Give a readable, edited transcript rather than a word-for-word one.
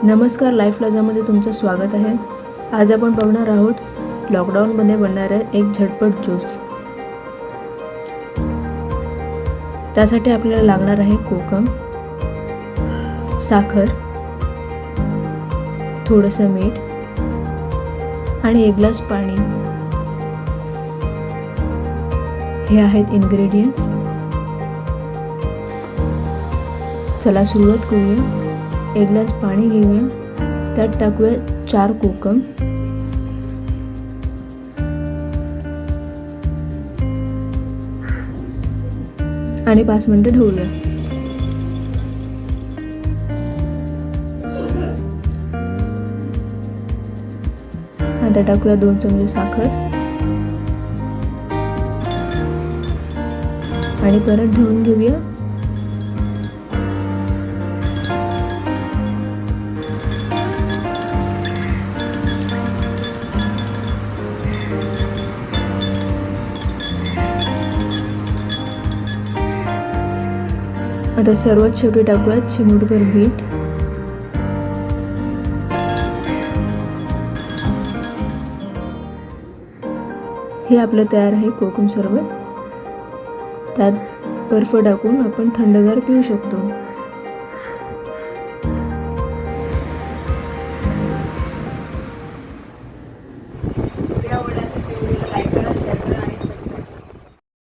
नमस्कार, लाईफ प्लाझामध्ये तुमचं स्वागत आहे. आज आपण बघणार आहोत लॉकडाऊनमध्ये बनणारे एक झटपट ज्यूस. त्यासाठी आपल्याला लागणार आहे कोकम, साखर, थोडंसं मीठ आणि 1 ग्लास पाणी. हे आहेत इन्ग्रेडियंट्स. चला सुरुवात करूया. 1 ग्लास पाणी घेऊया, त्यात टाकूया 4 कोकम आणि 5 मिनिटं ढवळूया. आता टाकूया 2 चमचे साखर आणि परत ढवळून घेऊया. आता सर्वात शेवटी टाकूया चिमूटभर मीठ. हे आपलं तयार आहे कोकम सरबत. त्यात बर्फ टाकून आपण थंडगार पिऊ शकतो.